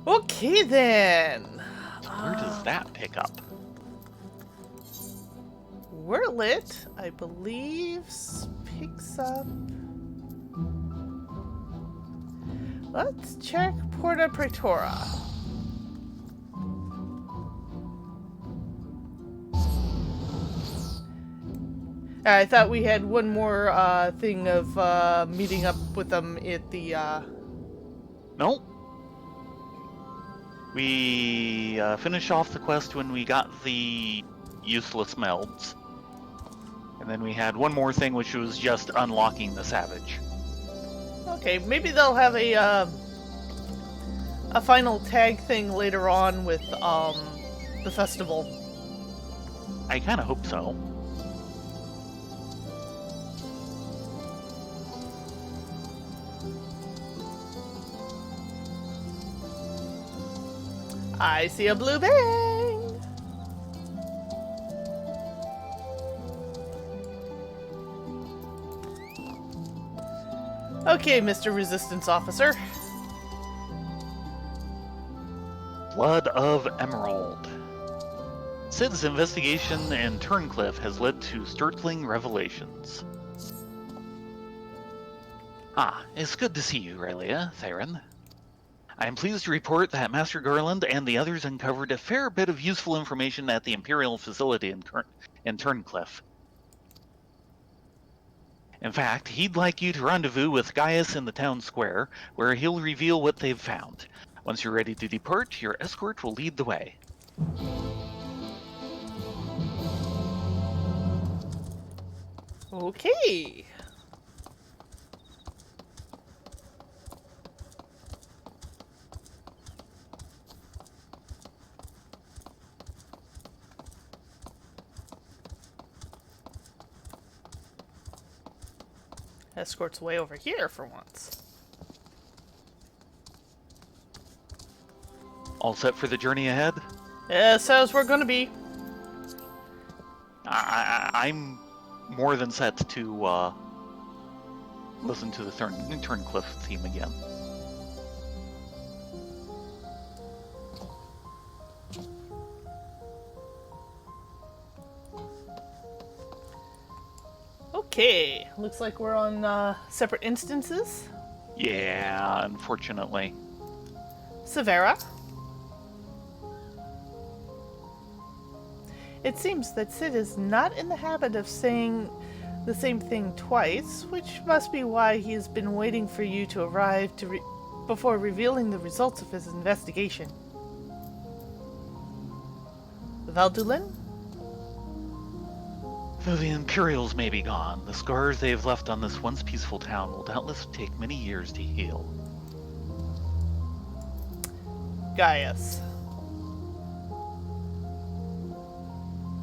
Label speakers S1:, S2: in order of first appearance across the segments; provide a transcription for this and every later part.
S1: Okay then.
S2: Where does that pick up?
S1: Wyrlet, I believe, picks up. Let's check Porta Praetora. I thought we had one more thing of meeting up with them at the.
S2: Nope. We finished off the quest when we got the useless melds. And then we had one more thing, which was just unlocking the Savage.
S1: Okay, maybe they'll have a final tag thing later on with the festival.
S2: I kind of hope so.
S1: I see a blue bang! Okay, Mr. Resistance Officer.
S2: Blood of Emerald. Sid's investigation in Turncliffe has led to startling revelations. It's good to see you, Rylea, Thayrin. I am pleased to report that Master Garland and the others uncovered a fair bit of useful information at the Imperial facility in Turncliffe. In fact, he'd like you to rendezvous with Gaius in the town square, where he'll reveal what they've found. Once you're ready to depart, your escort will lead the way.
S1: Okay. Escort's way over here for once.
S2: All set for the journey ahead?
S1: Says we're gonna be.
S2: I'm more than set to listen to the Turncliffe theme again.
S1: Okay, looks like we're on separate instances.
S2: Yeah, unfortunately.
S1: Severa. It seems that Sid is not in the habit of saying the same thing twice, which must be why he has been waiting for you to arrive before revealing the results of his investigation. Valdulin?
S2: Though the Imperials may be gone, the scars they have left on this once peaceful town will doubtless take many years to heal.
S1: Gaius.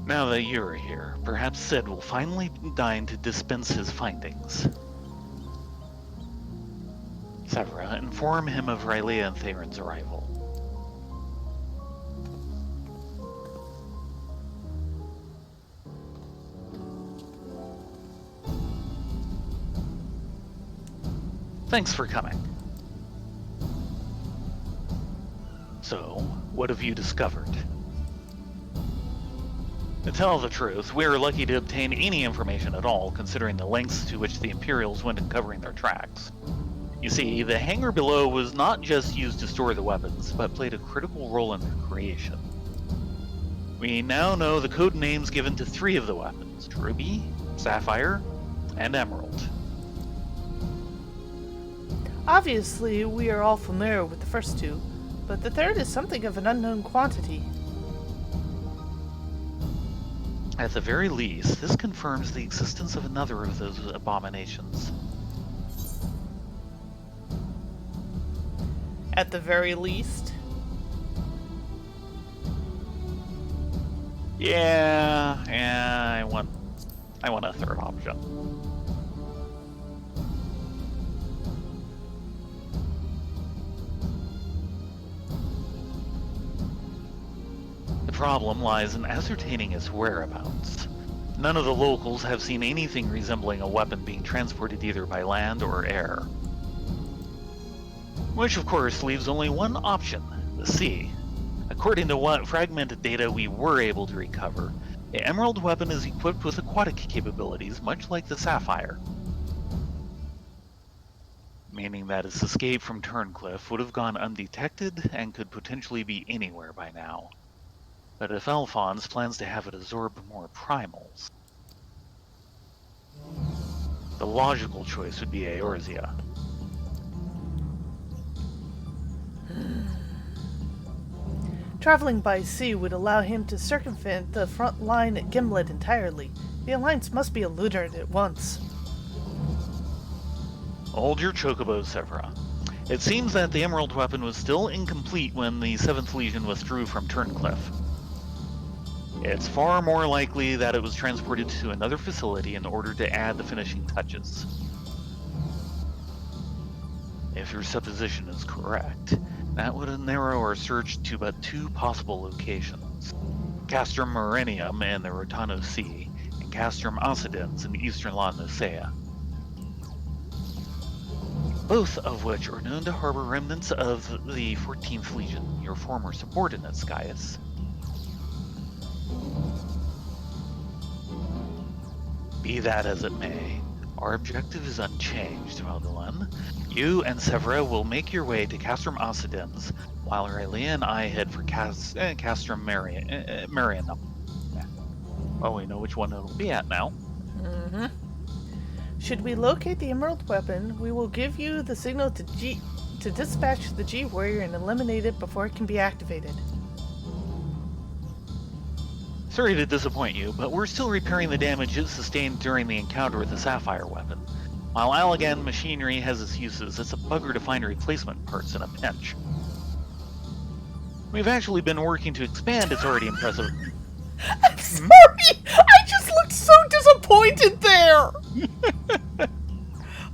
S2: Now that you're here, perhaps Sid will finally deign to dispense his findings. Severa, inform him of Rylea and Thayrin's arrival. Thanks for coming. So, what have you discovered? To tell the truth, we are lucky to obtain any information at all, considering the lengths to which the Imperials went in covering their tracks. You see, the hangar below was not just used to store the weapons, but played a critical role in their creation. We now know the code names given to 3 of the weapons: Ruby, Sapphire, and Emerald.
S1: Obviously, we are all familiar with the first 2, but the third is something of an unknown quantity.
S2: At the very least, this confirms the existence of another of those abominations.
S1: At the very least.
S2: Yeah, I want a third option. The problem lies in ascertaining its whereabouts. None of the locals have seen anything resembling a weapon being transported either by land or air. Which of course leaves only one option: the sea. According to what fragmented data we were able to recover, the Emerald weapon is equipped with aquatic capabilities much like the Sapphire, meaning that its escape from Turncliffe would have gone undetected and could potentially be anywhere by now. But if Alphonse plans to have it absorb more primals, the logical choice would be Eorzea.
S1: Traveling by sea would allow him to circumvent the front line at Gimlet entirely. The Alliance must be eluded at once.
S2: Hold your chocobos, Severa. It seems that the Emerald weapon was still incomplete when the 7th Legion withdrew from Turncliffe. It's far more likely that it was transported to another facility in order to add the finishing touches. If your supposition is correct, that would narrow our search to but 2 possible locations. Castrum Murenium in the Rotano Sea, and Castrum Occidens in eastern La Noscea. Both of which are known to harbor remnants of the 14th Legion, your former subordinates, Gaius. Be that as it may, our objective is unchanged, Valdelan. You and Severa will make your way to Castrum Occidens, while Rylea and I head for Castrum Marianum. Well, we know which one it'll be at now.
S1: Mm-hmm. Should we locate the Emerald weapon, we will give you the signal to dispatch the G-Warrior and eliminate it before it can be activated.
S2: Sorry to disappoint you, but we're still repairing the damage it sustained during the encounter with the Sapphire weapon. While Allagan machinery has its uses, it's a bugger to find replacement parts in a pinch. We've actually been working to expand its already impressive...
S1: I'm sorry! I just looked so disappointed there!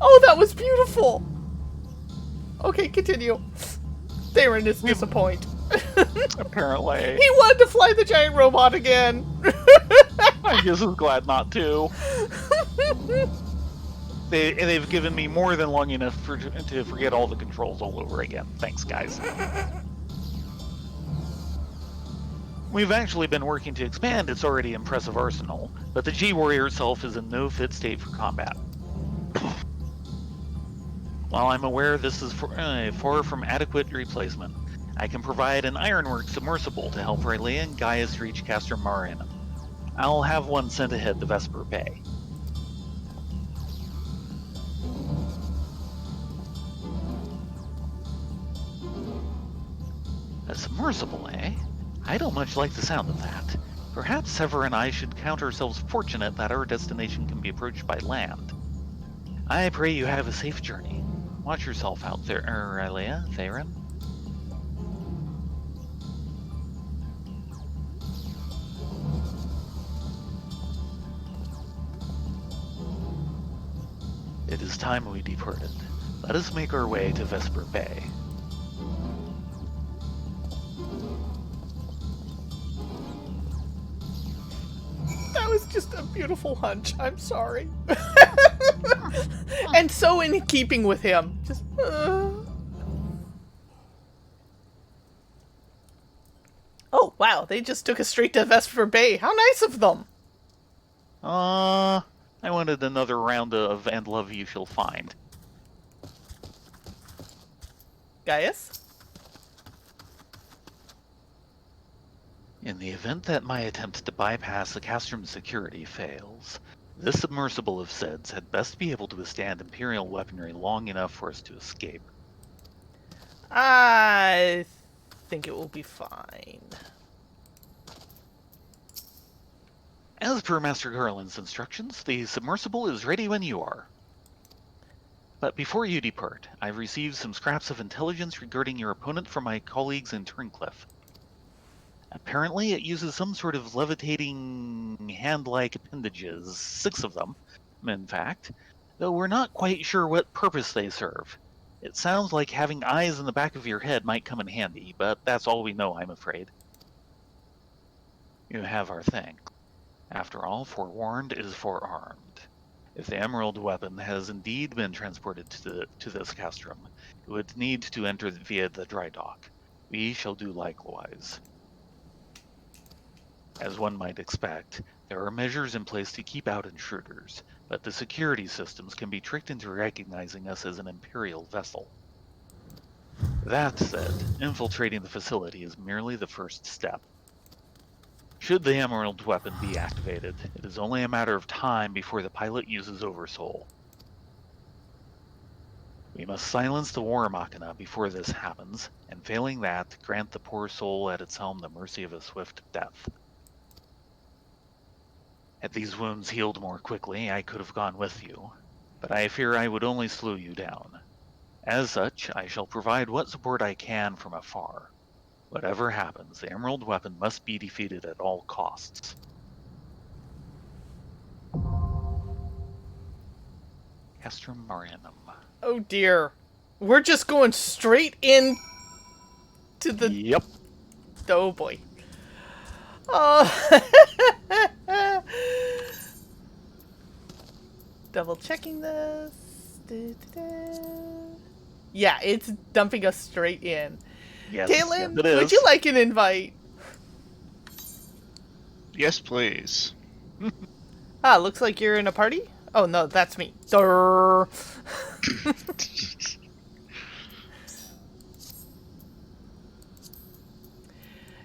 S1: Oh, that was beautiful! Okay, continue. Thayrin is disappointed.
S2: Apparently.
S1: He wanted to fly the giant robot again!
S2: I just was glad not to. They've given me more than long enough to forget all the controls all over again. Thanks, guys. We've actually been working to expand its already impressive arsenal, but the G-Warrior itself is in no fit state for combat. While I'm aware this is far from adequate replacement, I can provide an ironwork submersible to help Rylea and Gaius reach Castrum Marianum. I'll have one sent ahead to Vesper Bay. A submersible, eh? I don't much like the sound of that. Perhaps Severa and I should count ourselves fortunate that our destination can be approached by land. I pray you have a safe journey. Watch yourself out there, Rylea, Thayrin. It is time we departed. Let us make our way to Vesper Bay.
S1: That was just a beautiful hunch. I'm sorry. And so in keeping with him. Just. Oh, wow. They just took us straight to Vesper Bay. How nice of them.
S2: I wanted another round of And Love You Shall Find.
S1: Gaius?
S2: In the event that my attempt to bypass the Castrum security fails, this submersible of Sid's had best be able to withstand Imperial weaponry long enough for us to escape.
S1: I think it will be fine.
S2: As per Master Garland's instructions, the submersible is ready when you are. But before you depart, I've received some scraps of intelligence regarding your opponent from my colleagues in Turncliffe. Apparently, it uses some sort of levitating hand-like appendages, 6 of them, in fact, though we're not quite sure what purpose they serve. It sounds like having eyes in the back of your head might come in handy, but that's all we know, I'm afraid. You have our thanks. After all, forewarned is forearmed. If the Emerald weapon has indeed been transported to this Castrum, it would need to enter via the dry dock. We shall do likewise. As one might expect, there are measures in place to keep out intruders, but the security systems can be tricked into recognizing us as an Imperial vessel. That said, infiltrating the facility is merely the first step. Should the Emerald weapon be activated, it is only a matter of time before the pilot uses Oversoul. We must silence the War Machina before this happens, and failing that, grant the poor soul at its helm the mercy of a swift death. Had these wounds healed more quickly, I could have gone with you, but I fear I would only slow you down. As such, I shall provide what support I can from afar. Whatever happens, the Emerald weapon must be defeated at all costs. Castrum Marianum.
S1: Oh dear. We're just going straight in to the...
S2: Yep.
S1: Oh boy. Oh. Double checking this. Yeah, it's dumping us straight in.
S2: Yes,
S1: Thayrin,
S2: yes, it is.
S1: would you like an invite?
S3: Yes, please.
S1: Ah, looks like you're in a party? Oh no, that's me. Durr.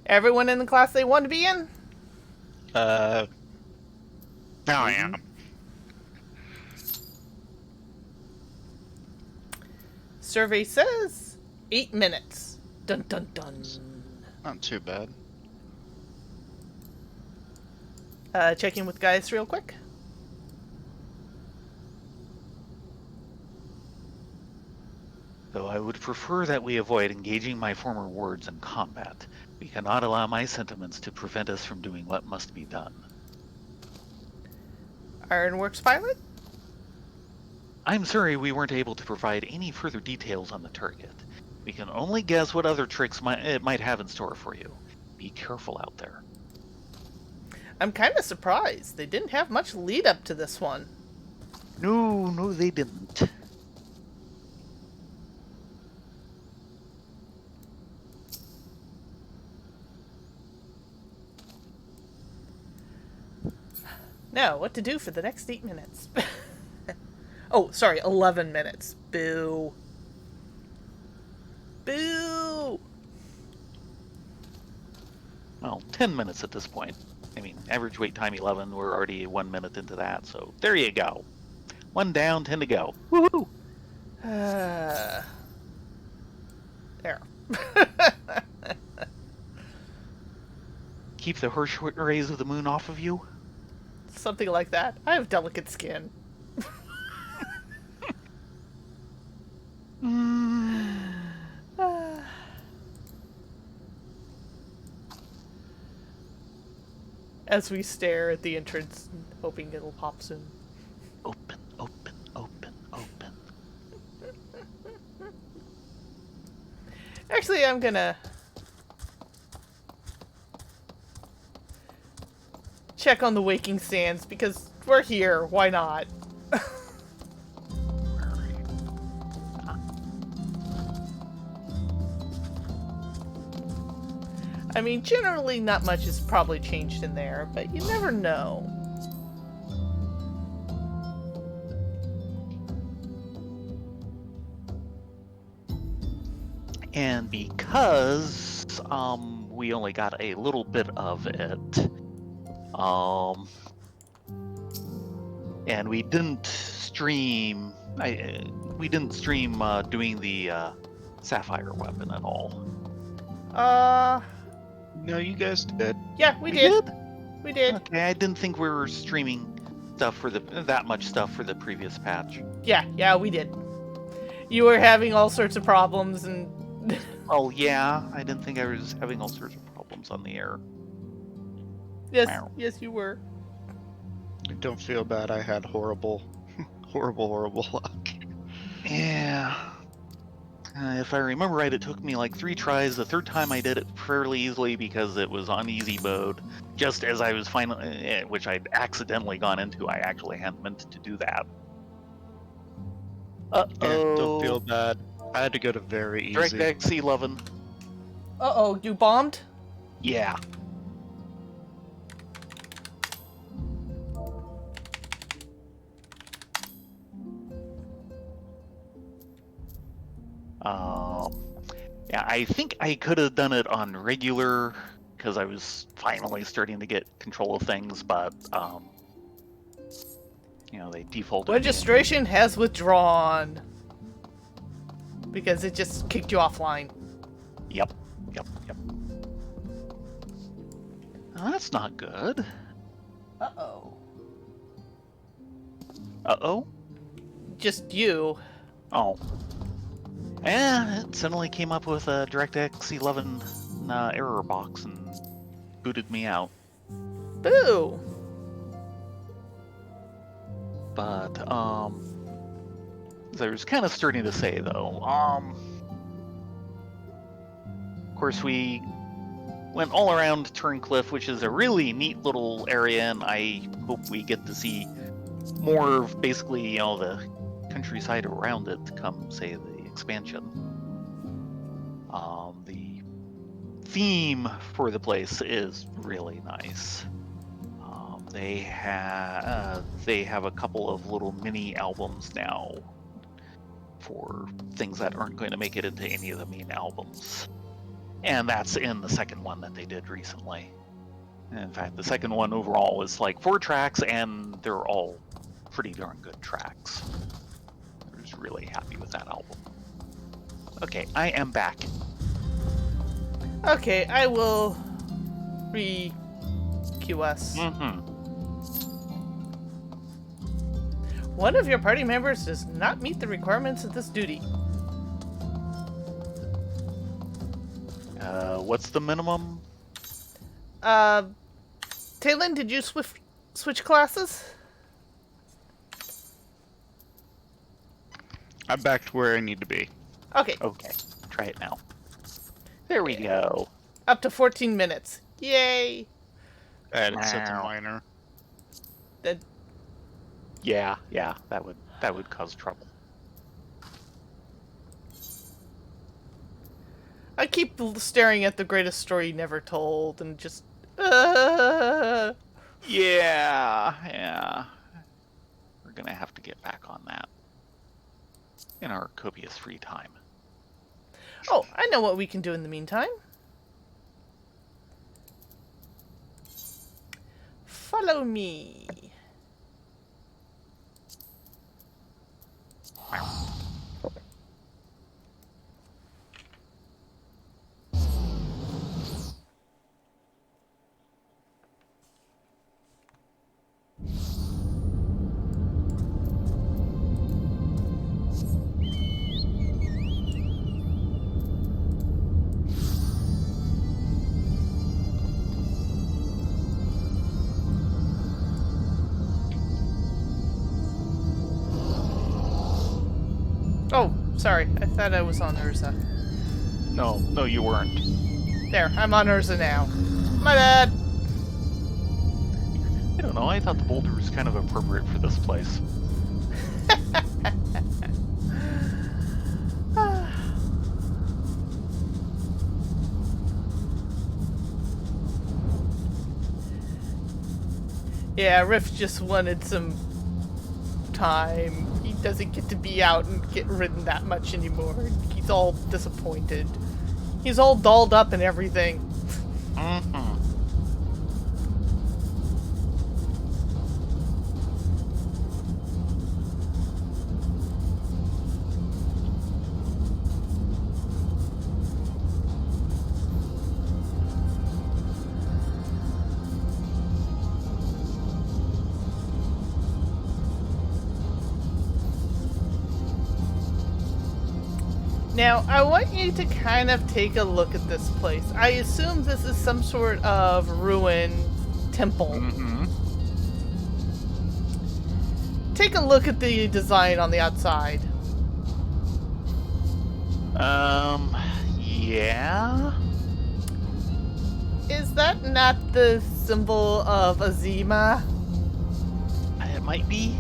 S1: Everyone in the class they want to be in?
S3: Now I am.
S1: Survey says 8 minutes. Dun dun dun.
S3: Not too bad.
S1: Checking with guys real quick.
S2: Though I would prefer that we avoid engaging my former wards in combat, we cannot allow my sentiments to prevent us from doing what must be done.
S1: Ironworks pilot?
S2: I'm sorry we weren't able to provide any further details on the target. We can only guess what other tricks it might have in store for you. Be careful out there.
S1: I'm kind of surprised. They didn't have much lead up to this one.
S2: No, they didn't.
S1: Now, what to do for the next 8 minutes? Oh, sorry, 11 minutes. Boo. Boo!
S2: Well, 10 minutes at this point. I mean, average wait time 11, we're already 1 minute into that, so there you go. 1 down, 10 to go. Woohoo!
S1: There.
S2: Keep the harsh rays of the moon off of you?
S1: Something like that. I have delicate skin. As we stare at the entrance, hoping it'll pop soon.
S2: Open, open, open, open.
S1: Actually, I'm gonna check on the waking sands because we're here. Why not? I mean, generally not much has probably changed in there, but you never know.
S2: And because we only got a little bit of it, and we didn't stream doing the Sapphire weapon at all.
S3: No, you guys did.
S1: Yeah, we did. We did.
S2: Okay, I didn't think we were streaming stuff for that much stuff for the previous patch.
S1: Yeah, we did. You were having all sorts of problems and...
S2: Oh yeah, I didn't think I was having all sorts of problems on the air.
S1: Yes, you were.
S3: Don't feel bad. I had horrible luck.
S2: Yeah. If I remember right, it took me like 3 tries. The third time I did it fairly easily because it was on easy mode. Just as I was finally, which I'd accidentally gone into, I actually hadn't meant to do that.
S3: Yeah, don't feel bad. I had to go to very easy.
S2: Direct X11.
S1: Uh-oh, you bombed?
S2: Yeah. Yeah, I think I could have done it on regular because I was finally starting to get control of things, but they defaulted me into-
S1: Registration has withdrawn. Because it just kicked you offline.
S2: Yep. Oh, that's not good.
S1: Uh-oh.
S2: Uh-oh?
S1: Just you.
S2: Oh. Yeah, it suddenly came up with a DirectX 11 error box and booted me out.
S1: Boo!
S2: But, as I was kind of starting to say, though, of course, we went all around Turncliffe, which is a really neat little area, and I hope we get to see more of basically, the countryside around it come, say, the expansion. The theme for the place is really nice. They have a couple of little mini albums now for things that aren't going to make it into any of the main albums. And that's in the second one that they did recently. In fact, the second one overall is like 4 tracks, and they're all pretty darn good tracks. I was really happy with that album. Okay, I am back.
S1: Okay, I will re-QS.
S2: Mm-hmm.
S1: One of your party members does not meet the requirements of this duty.
S2: What's the minimum?
S1: Thayrin, did you switch classes?
S3: I'm back to where I need to be.
S1: Okay,
S2: Okay, try it now. There we go.
S1: up to 14 minutes. Yay!
S3: Add it set to
S2: Wow.
S3: minor.
S2: Yeah, that would cause trouble.
S1: I keep staring at the greatest story never told and just...
S2: Yeah. We're gonna have to get back on that in our copious free time.
S1: Oh, I know what we can do in the meantime. Follow me. Oh, sorry. I thought I was on Urza.
S2: No, you weren't.
S1: There, I'm on Urza now. My bad.
S2: I don't know, I thought the boulder was kind of appropriate for this place.
S1: Yeah, Riff just wanted some time. He doesn't get to be out and get ridden that much anymore. He's all disappointed. He's all dolled up and everything.
S2: Mm-hmm.
S1: Now, I want you to kind of take a look at this place. I assume this is some sort of ruin temple.
S2: Mm-hmm.
S1: Take a look at the design on the outside.
S2: Yeah?
S1: Is that not the symbol of Azima?
S2: It might be.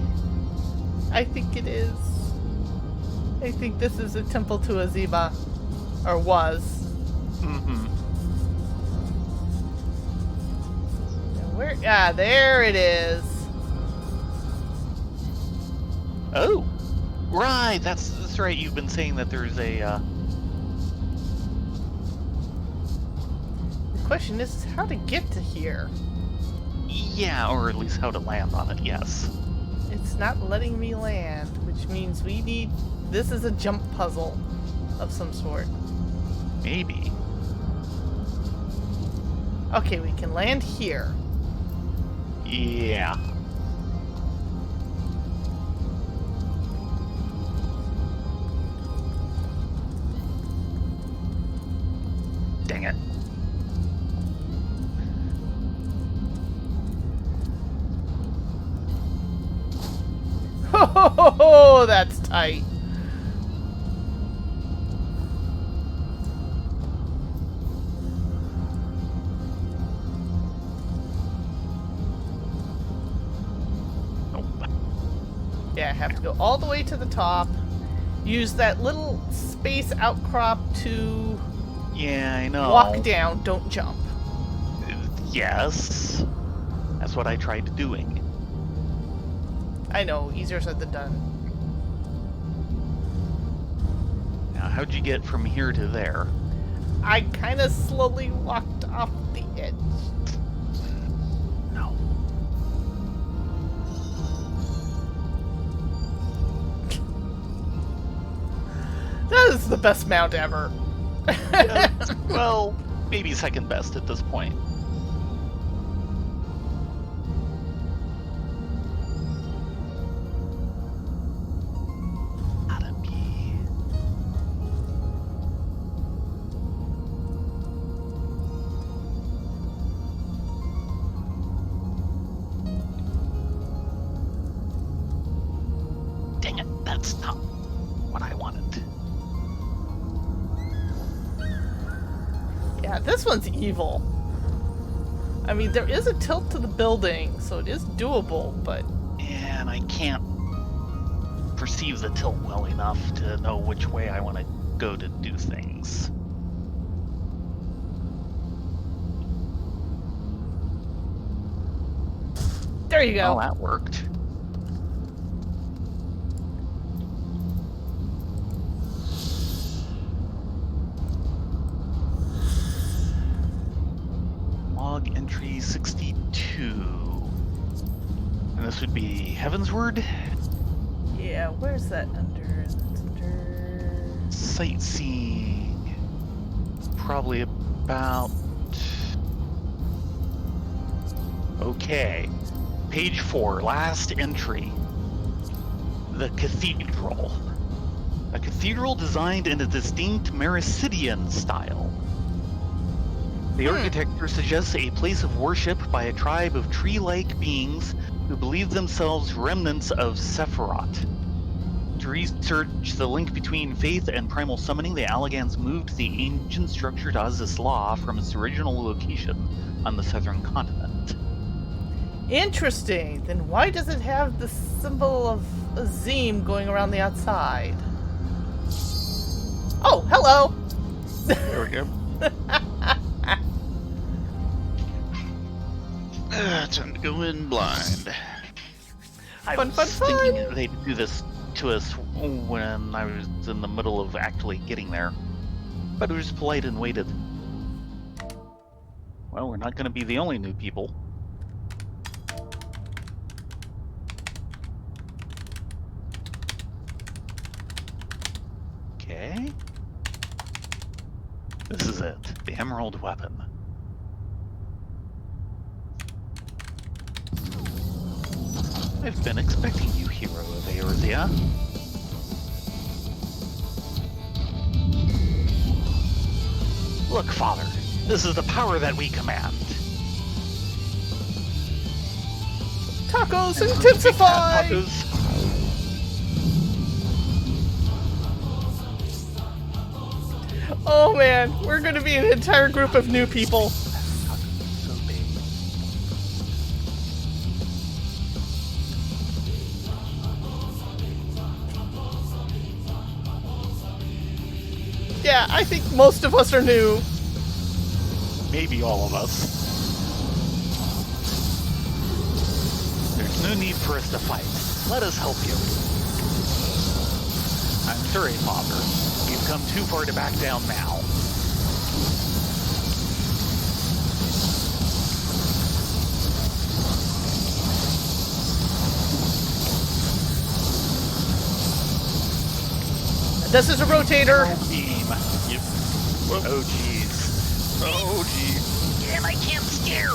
S1: I think it is. I think this is a temple to Azima. Or was.
S2: Mm-hmm.
S1: Where? Ah, there it is.
S2: Oh, right. That's right. You've been saying that there's a.
S1: The question is how to get to here.
S2: Yeah, or at least how to land on it. Yes.
S1: It's not letting me land, which means we need... This is a jump puzzle of some sort.
S2: Maybe.
S1: Okay, we can land here.
S2: Yeah. Dang it.
S1: Oh, that's tight.
S2: Nope.
S1: Yeah, I have to go all the way to the top. Use that little space outcrop to
S2: Yeah, I know.
S1: walk down, don't jump.
S2: Yes. That's what I tried doing.
S1: I know, easier said than done.
S2: Now, how'd you get from here to there?
S1: I kind of slowly walked off the edge.
S2: No.
S1: That is the best mount ever.
S2: Well, maybe second best at this point. Gotta be. Dang it, that's not what I wanted.
S1: Yeah, this one's evil. I mean, there is a tilt to the building, so it is doable, but...
S2: And I can't perceive the tilt well enough to know which way I want to go to do things.
S1: There you go.
S2: Well, that worked. Log entry 62. And this would be Heavensward?
S1: Yeah, where's that under? That's under...
S2: Sightseeing. Probably about... Okay. Page 4, last entry. The Cathedral. A cathedral designed in a distinct Mericidian style. The architecture suggests a place of worship by a tribe of tree-like beings who believe themselves remnants of Sephiroth. To research the link between faith and primal summoning, the Allagans moved the ancient structure to Azizla from its original location on the southern continent.
S1: Interesting. Then why does it have the symbol of Azim going around the outside? Oh, hello!
S3: There we go. Time to go in blind.
S2: I
S1: Fun,
S2: was
S1: fun, fun.
S2: thinking they'd do this to us when I was in the middle of actually getting there. But it was polite and waited. Well, we're not going to be the only new people. Okay. This is it. The Emerald Weapon. I've been expecting you, hero of Eorzea. Look, Father, this is the power that we command.
S1: Tacos intensify!
S2: Tacos.
S1: Oh man, we're gonna be an entire group of new people.
S2: So big.
S1: Yeah, I think most of us are new.
S2: maybe all of us. There's no need for us to fight. Let us help you. I'm sorry, Father. We've come too far to back down now.
S1: This is a rotator.
S2: Beam. Yep. Oh, jeez.
S3: Oh, geez.
S2: Damn, I can't steer.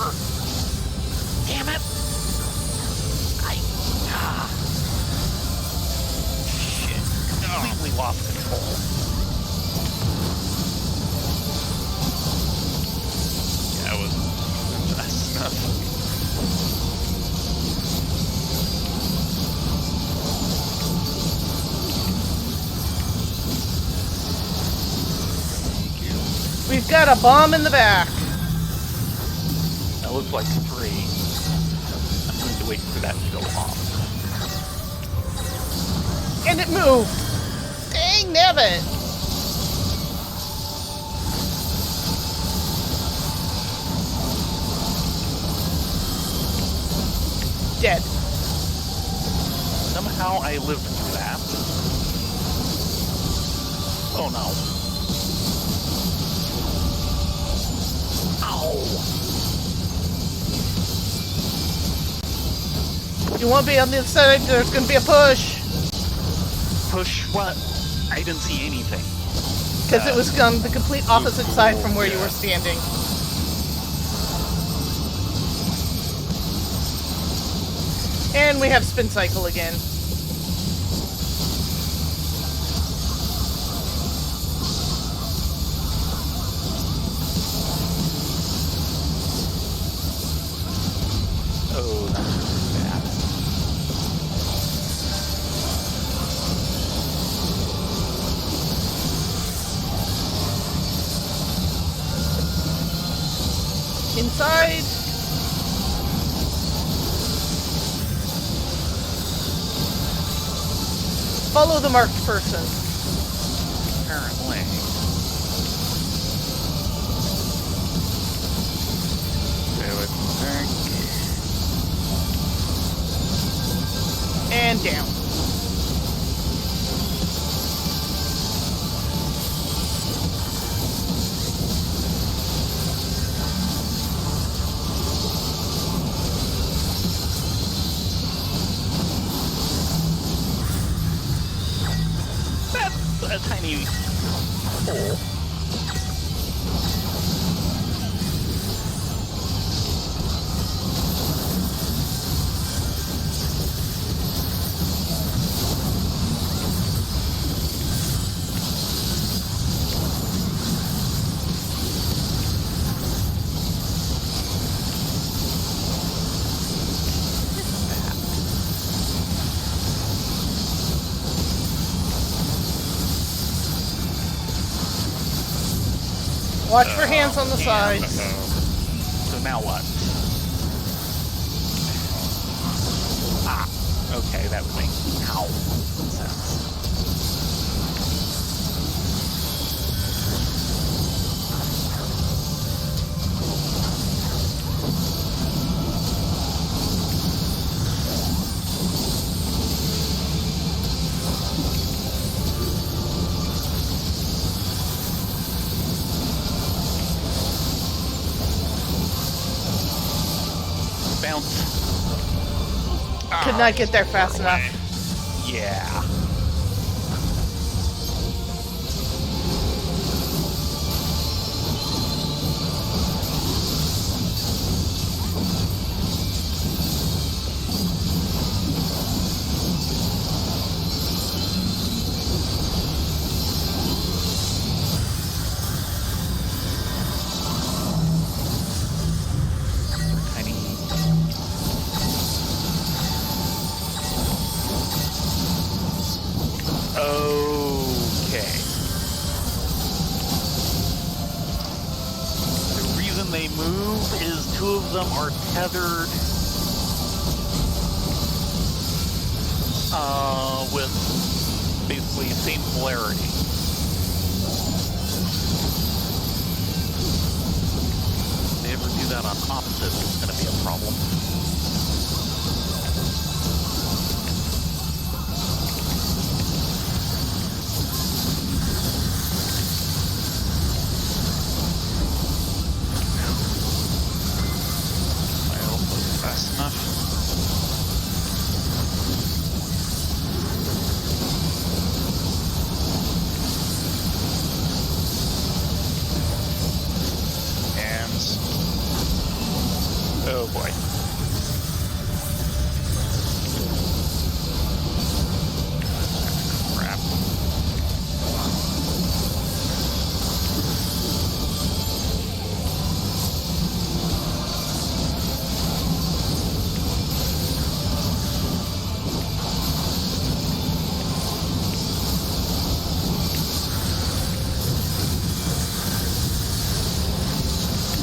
S2: Damn it. Shit. Completely lost control.
S3: Yeah, that's enough.
S1: We've got a bomb in the back.
S2: That looks like 3. I'm going to wait for that to go off.
S1: And it moved. Dang nabbit. Dead.
S2: Somehow I lived through that. Oh no.
S1: You won't be on the other side. There's going to be a push.
S2: Push what? I didn't see anything.
S1: Because it was on the complete opposite side from where you were standing. And we have spin cycle again.
S2: Oh, that's bad.
S1: Inside. Follow the marked person.
S2: Apparently.
S3: Stay away from the tank.
S1: And down.
S2: That's a tiny hole.
S1: Watch for hands on the sides.
S2: So now what? Ah, okay, that would make sense. Bounce.
S1: Could not get there fast enough.
S2: Yeah. Okay. The reason they move is 2 of them are tethered with basically same polarity. opposite is going to be a problem.
S3: My health wasn't fast enough. Oh boy. Crap.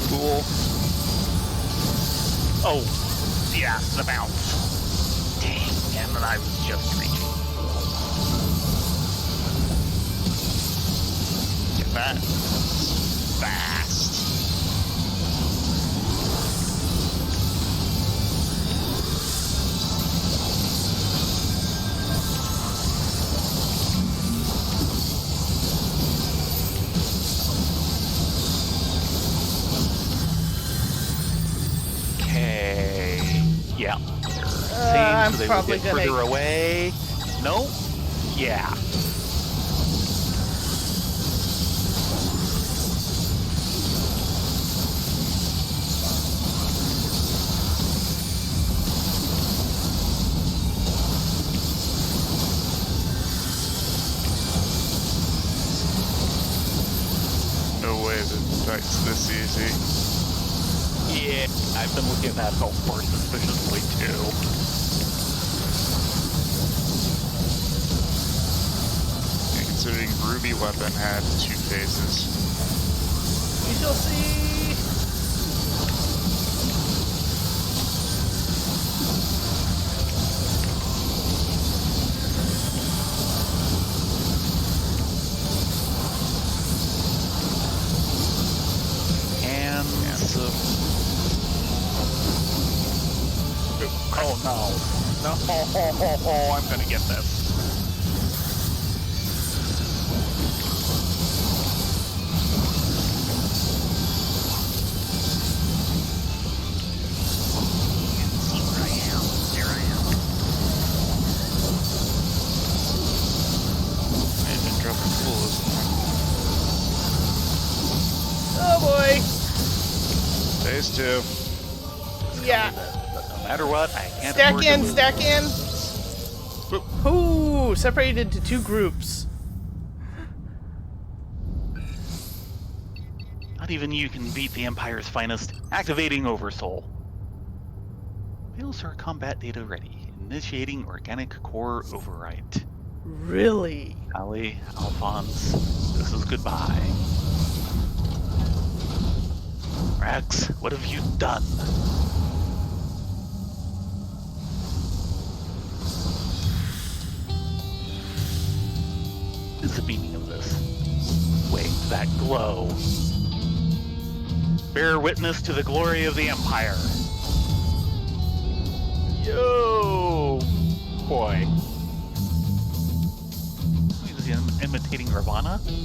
S3: Cool.
S2: Oh, yeah, the bounce. Dang, and I was just reaching.
S3: Get that. Fast.
S2: Okay. Yeah.
S1: I'm
S2: so they
S1: probably
S2: will get
S1: gonna-
S2: further away. No? Yeah.
S3: No way that that's this easy.
S2: Yeah, I've been looking at that health bar suspiciously too.
S3: Yeah, considering Ruby weapon had 2 phases.
S1: We shall see.
S2: And so... Oh no. No, I'm gonna get this. Here I am. There I am.
S3: I didn't drop a cool this time.
S1: Oh boy.
S3: Phase 2.
S1: Yeah.
S2: But no matter what, I can't
S1: Stack
S2: afford to
S1: in,
S2: lose.
S1: stack in. Ooh, separated into 2 groups.
S2: Not even you can beat the Empire's finest, activating Oversoul. Battlestar combat data ready. Initiating organic core overwrite.
S1: Really?
S2: Ali, Alphonse, this is goodbye. Rex, what have you done? What is the meaning of this? Wait, that glow. Bear witness to the glory of the Empire. Yo! Boy. Is he imitating Ravana? This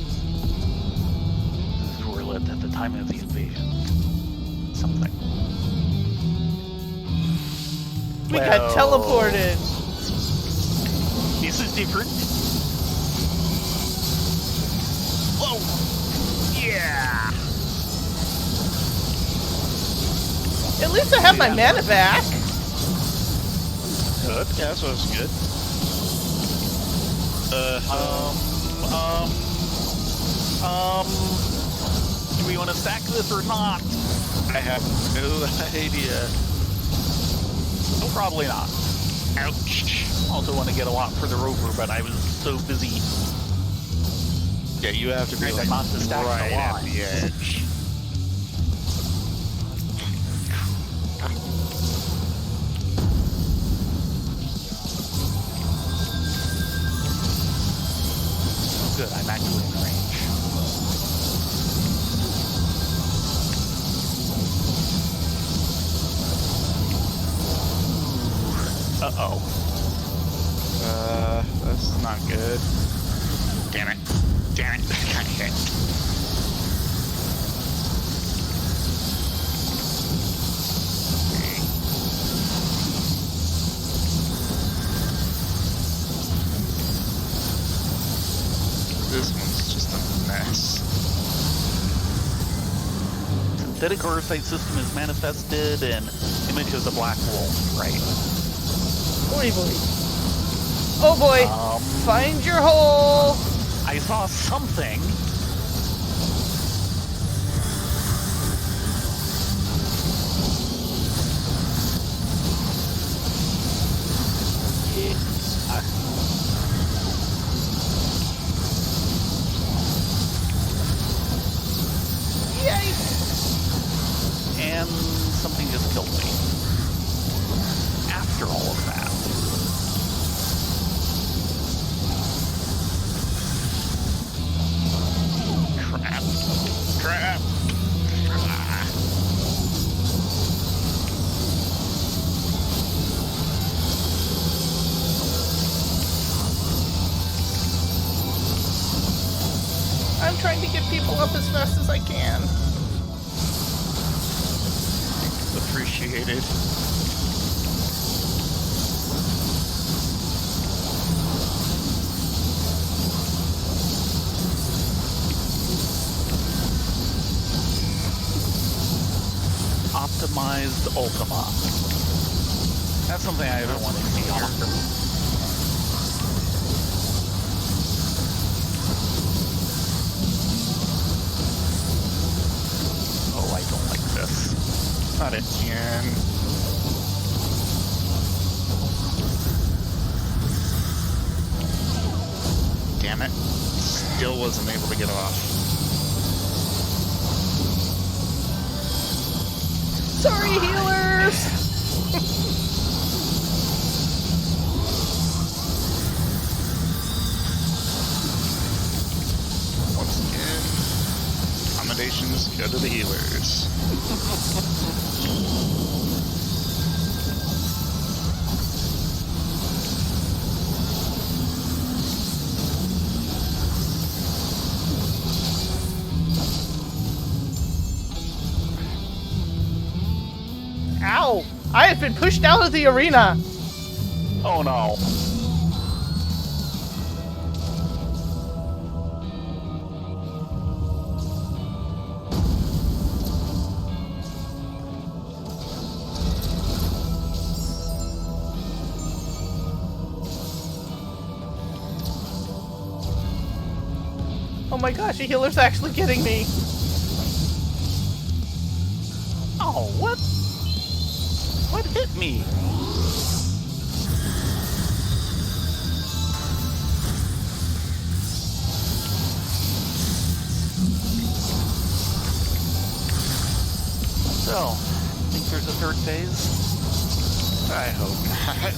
S2: is Wyrlet at the time of the invasion. Something.
S1: We got teleported.
S2: This is different. Whoa! Yeah!
S1: At least I have my mana back.
S3: Good. Yeah, so it's good.
S2: Do we want to stack this or not?
S3: I have no idea.
S2: No, probably not. Ouch. Also want to get a lot further over, but I was so busy.
S3: Yeah, you have to be
S2: Trying to
S3: like
S2: not to stack the
S3: right at
S2: line.
S3: the edge.
S2: Good, I'm actually in range. Uh-oh.
S3: That's not good. Damn it. Damn it. I got hit. This one's just a mess.
S2: Synthetic oversight system is manifested and image of the black wolf, right?
S1: Boy, boy. Oh boy. Find your hole.
S2: I saw something. And something just killed me. After all of that.
S3: Crap. Crap. Ah.
S1: I'm trying to get people up as fast as I can.
S3: Appreciated.
S2: Optimized Ultima. That's something I ever wanted to see often. Oh, I don't like this.
S3: Not again. Damn it. Still wasn't able to get off.
S1: Sorry, healers.
S3: Once again, accommodations go to the healers.
S1: Ow! I have been pushed out of the arena.
S2: Oh no.
S1: Oh my gosh, a healer's actually getting me.
S2: Oh, what? What hit me? So, think there's a third phase?
S3: I hope not.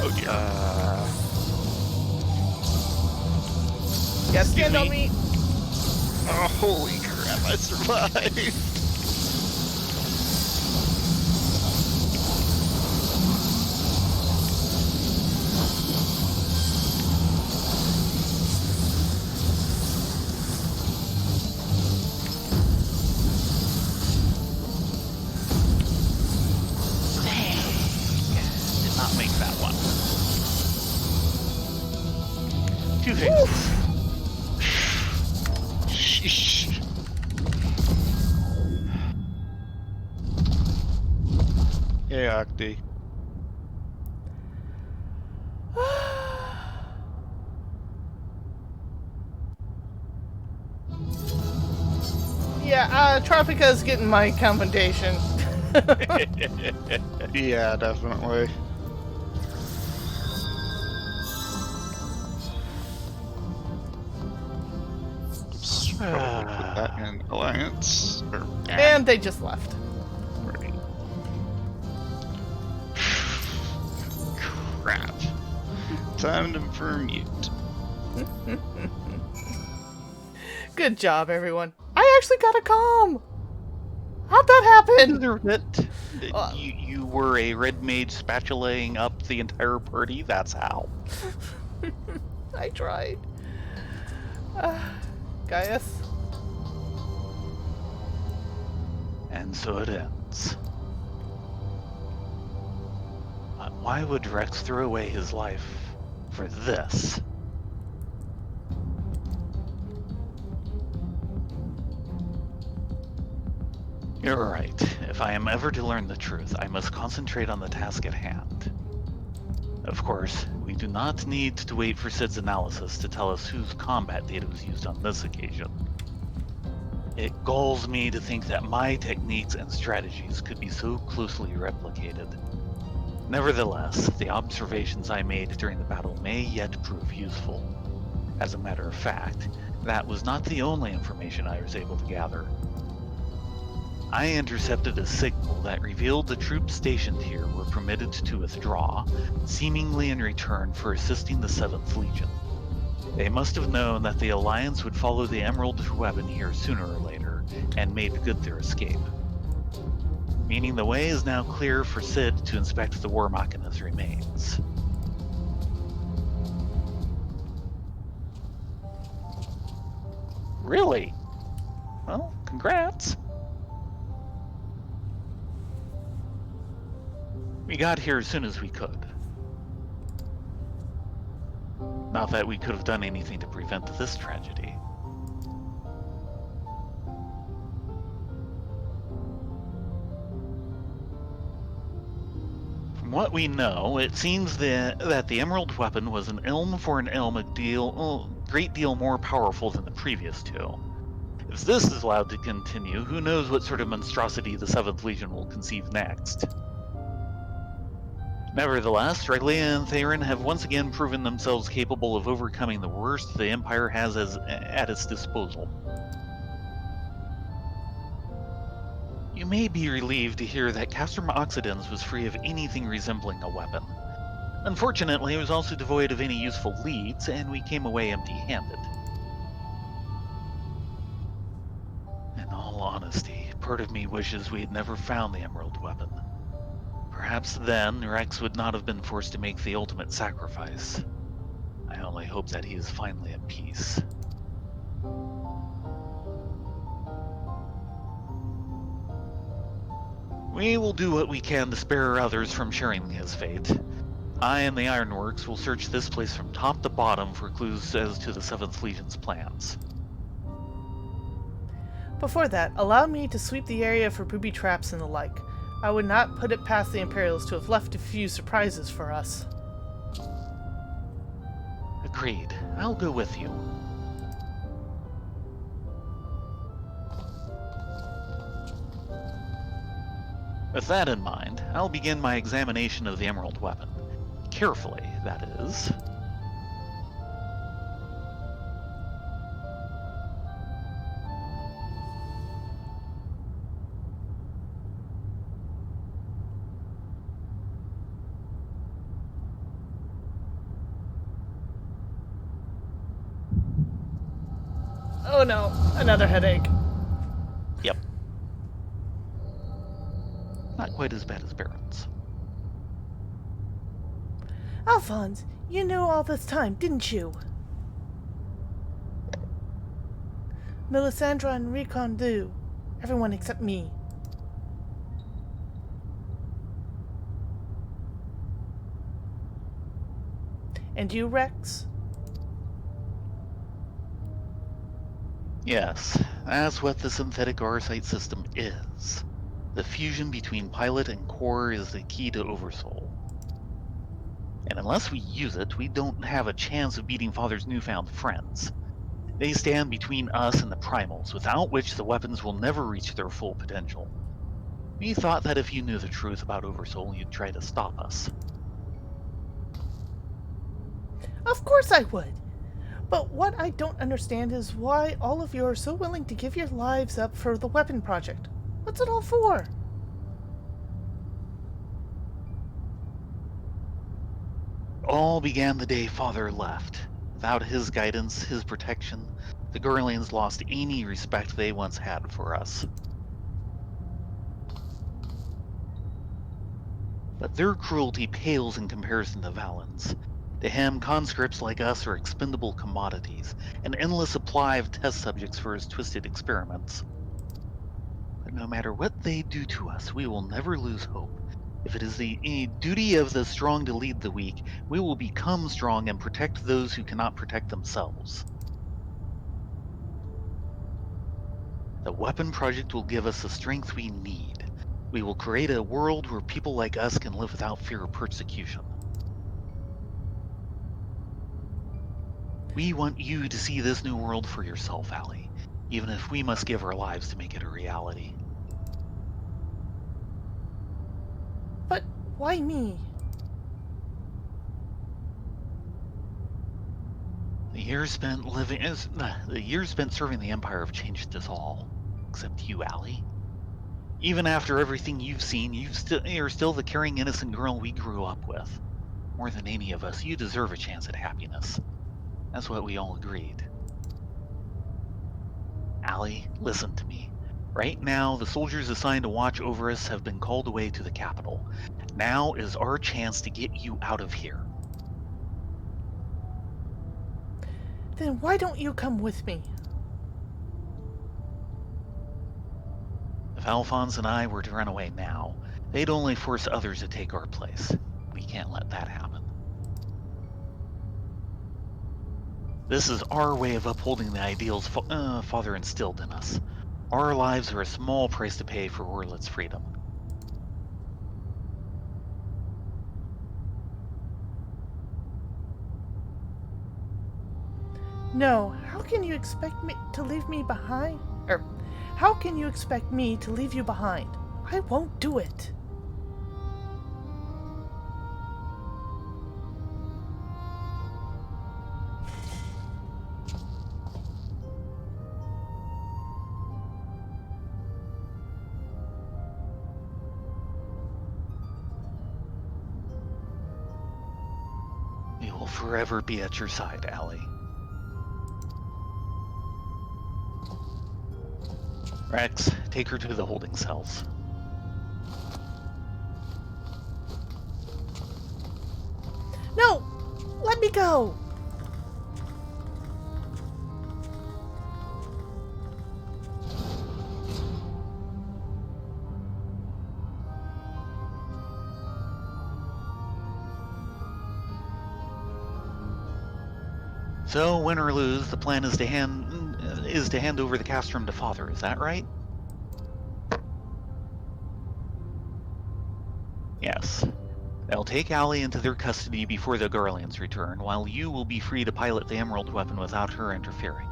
S2: Oh dear.
S1: Yes, stand on me.
S3: Oh, holy crap, I survived.
S2: Did not make that one. Two phases.
S3: Sheesh. Hey, Octi.
S1: Yeah, Tropica's getting my commendation.
S3: Yeah, definitely. Oops, probably put that in Alliance. Or,
S1: And they just left.
S3: right. Crap. Time to mute.
S1: Good job, everyone. I actually got a comm! How'd that happen?
S2: Deserved it.
S1: Uh,
S2: You were a red mage spatulaing up the entire party. That's how.
S1: I tried. Gaius.
S2: And so it ends. Why would Rex throw away his life for this? You're right. If I am ever to learn the truth, I must concentrate on the task at hand. Of course, we do not need to wait for Sid's analysis to tell us whose combat data was used on this occasion. It galls me to think that my techniques and strategies could be so closely replicated. Nevertheless, the observations I made during the battle may yet prove useful. As a matter of fact, that was not the only information I was able to gather. I intercepted a signal that revealed the troops stationed here were permitted to withdraw, seemingly in return for assisting the 7th Legion. They must have known that the Alliance would follow the Emerald weapon here sooner or later, and made good their escape. Meaning the way is now clear for Sid to inspect the War Machina's remains. Really? Well, congrats. We got here as soon as we could. Not that we could have done anything to prevent this tragedy. From what we know, it seems that the Emerald weapon was an elm for an elm, great deal more powerful than the previous two. If this is allowed to continue, who knows what sort of monstrosity the 7th Legion will conceive next. Nevertheless, Rylea and Thayrin have once again proven themselves capable of overcoming the worst the Empire has at its disposal. You may be relieved to hear that Castrum Oxidens was free of anything resembling a weapon. Unfortunately, it was also devoid of any useful leads, and we came away empty-handed. In all honesty, part of me wishes we had never found the Emerald weapon. Perhaps then, Rex would not have been forced to make the ultimate sacrifice. I only hope that he is finally at peace. We will do what we can to spare others from sharing his fate. I and the Ironworks will search this place from top to bottom for clues as to the 7th Legion's plans.
S1: Before that, allow me to sweep the area for booby traps and the like. I would not put it past the Imperials to have left a few surprises for us.
S2: Agreed. I'll go with you. With that in mind, I'll begin my examination of the Emerald weapon. Carefully, that is.
S1: Oh no, another headache.
S2: Yep. Not quite as bad as Baron's.
S1: Alphonse, you knew all this time, didn't you? Melisandre and Recon do. Everyone except me. And you, Rex?
S2: Yes, that's what the synthetic Arcite system is. The fusion between pilot and core is the key to Oversoul. And unless we use it, we don't have a chance of beating Father's newfound friends. They stand between us and the primals, without which the weapons will never reach their full potential. We thought that if you knew the truth about Oversoul, you'd try to stop us.
S1: Of course I would. But what I don't understand is why all of you are so willing to give your lives up for the weapon project. What's it all for?
S2: All began the day Father left. Without his guidance, his protection, The Gurlians lost any respect they once had for us. But their cruelty pales in comparison to Valen's. To him, conscripts like us are expendable commodities, an endless supply of test subjects for his twisted experiments. But no matter what they do to us, we will never lose hope. If it is the duty of the strong to lead the weak, we will become strong and protect those who cannot protect themselves. The weapon project will give us the strength we need. We will create a world where people like us can live without fear of persecution. We want you to see this new world for yourself, Allie, even if we must give our lives to make it a reality.
S1: But why me?
S2: The years spent serving the Empire have changed us all, except you, Allie. Even after everything you've seen, you're still the caring, innocent girl we grew up with. More than any of us, you deserve a chance at happiness. That's what we all agreed. Allie, listen to me. Right now, the soldiers assigned to watch over us have been called away to the capital. Now is our chance to get you out of here.
S1: Then why don't you come with me?
S2: If Alphonse and I were to run away now, they'd only force others to take our place. We can't let that happen. This is our way of upholding the ideals Father instilled in us. Our lives are a small price to pay for Wyrlet's freedom.
S1: No, how can you expect me to leave me behind? How can you expect me to leave you behind? I won't do it.
S2: We will forever be at your side, Allie. Rex, take her to the holding cells.
S1: No! Let me go!
S2: So, win or lose, the plan is to hand over the castrum to Father. Is that right? Yes. They'll take Allie into their custody before the Garlands return, while you will be free to pilot the Emerald weapon without her interfering.